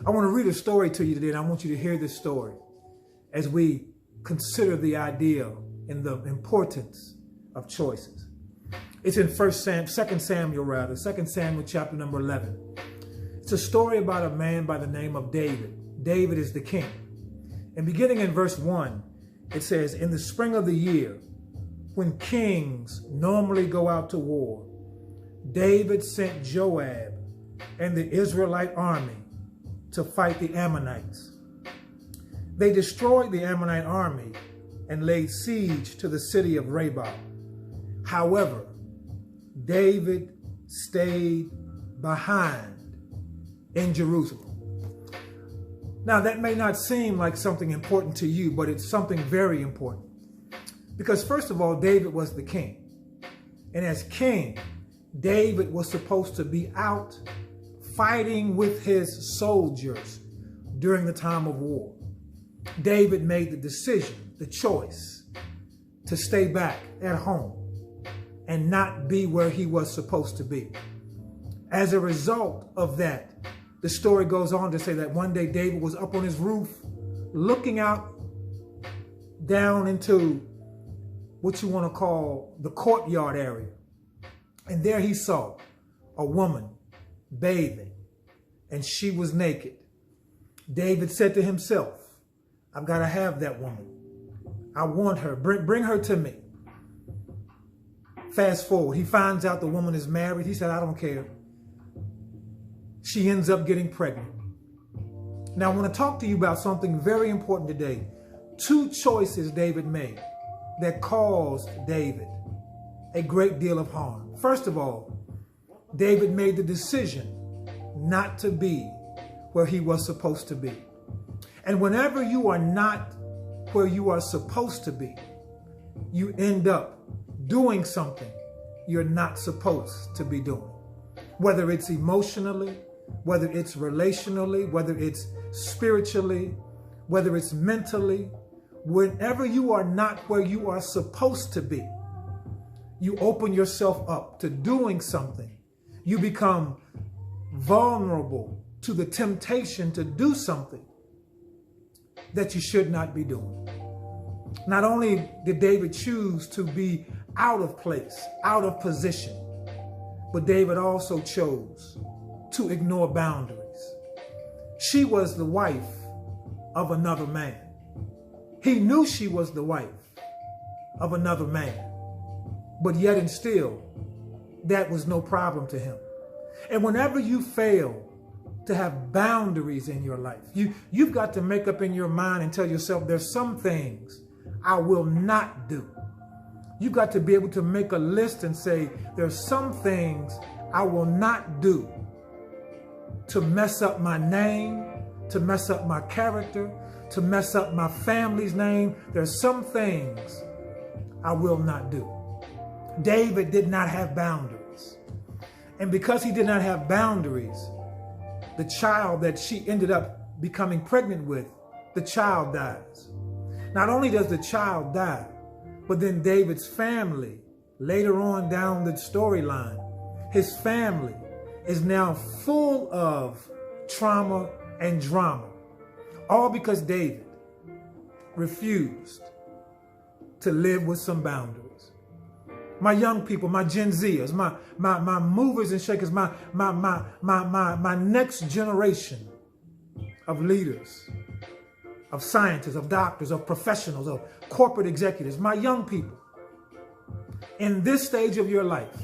I want to read a story to you today, and I want you to hear this story as we consider the idea and the importance of choices. It's in 2 Samuel chapter number 11. It's a story about a man by the name of David. David is the king. And beginning in verse 1, it says, in the spring of the year, when kings normally go out to war, David sent Joab and the Israelite army to fight the Ammonites. They destroyed the Ammonite army and laid siege to the city of Rabbah. However, David stayed behind in Jerusalem. Now, that may not seem like something important to you, but it's something very important. Because first of all, David was the king. And as king, David was supposed to be out fighting with his soldiers during the time of war. David made the decision, the choice, to stay back at home and not be where he was supposed to be. As a result of that, the story goes on to say that one day David was up on his roof looking out down into what you want to call the courtyard area. And there he saw a woman bathing, and she was naked. David said to himself, I've got to have that woman. I want her. Bring her to me. Fast forward, he finds out the woman is married. He said, I don't care. She ends up getting pregnant. Now, I want to talk to you about something very important today. 2 choices David made that caused David a great deal of harm. First of all, David made the decision not to be where he was supposed to be. And whenever you are not where you are supposed to be, you end up doing something you're not supposed to be doing. Whether it's emotionally, whether it's relationally, whether it's spiritually, whether it's mentally, whenever you are not where you are supposed to be, you open yourself up to doing something. You become vulnerable to the temptation to do something that you should not be doing. Not only did David choose to be out of place, out of position, but David also chose to ignore boundaries. She was the wife of another man. He knew she was the wife of another man, but yet and still, that was no problem to him. And whenever you fail to have boundaries in your life, you've got to make up in your mind and tell yourself, there's some things I will not do. You've got to be able to make a list and say, there's some things I will not do to mess up my name, to mess up my character, to mess up my family's name. There's some things I will not do. David did not have boundaries. And because he did not have boundaries, the child that she ended up becoming pregnant with, the child dies. Not only does the child die, but then David's family, later on down the storyline, his family is now full of trauma and drama. All because David refused to live with some boundaries. My young people, my Gen Zers, my movers and shakers, my next generation of leaders, of scientists, of doctors, of professionals, of corporate executives, my young people, in this stage of your life,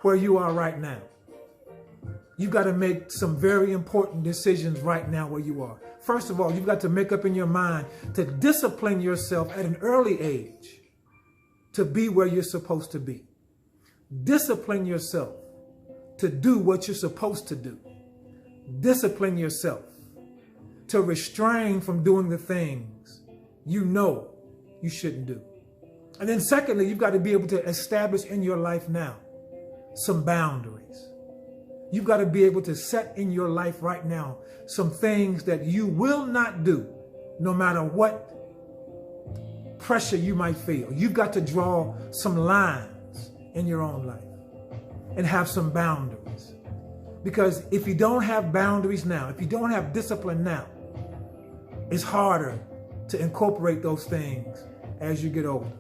where you are right now, you've got to make some very important decisions right now where you are. First of all, you've got to make up in your mind to discipline yourself at an early age to be where you're supposed to be. Discipline yourself to do what you're supposed to do. Discipline yourself to restrain from doing the things you know you shouldn't do. And then secondly, you've got to be able to establish in your life now some boundaries. You've got to be able to set in your life right now some things that you will not do, no matter what pressure you might feel. You've got to draw some lines in your own life and have some boundaries. Because if you don't have boundaries now, if you don't have discipline now, it's harder to incorporate those things as you get older.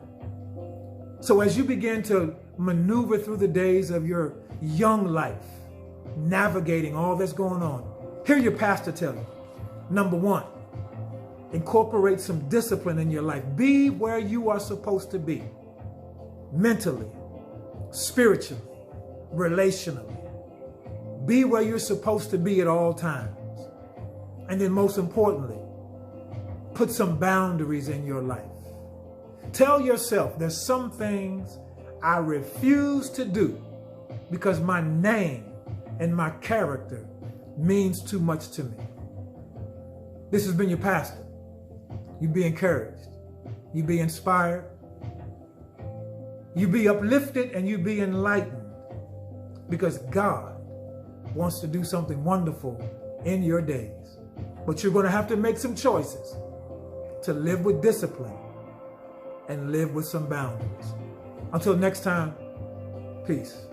So as you begin to maneuver through the days of your young life, navigating all that's going on, hear your pastor tell you, number one, incorporate some discipline in your life. Be where you are supposed to be, mentally, spiritually, relationally. Be where you're supposed to be at all times. And then most importantly, put some boundaries in your life. Tell yourself there's some things I refuse to do because my name and my character means too much to me. This has been your pastor. You be encouraged. You be inspired. You be uplifted and you be enlightened because God wants to do something wonderful in your days. But you're going to have to make some choices to live with discipline and live with some boundaries. Until next time, peace.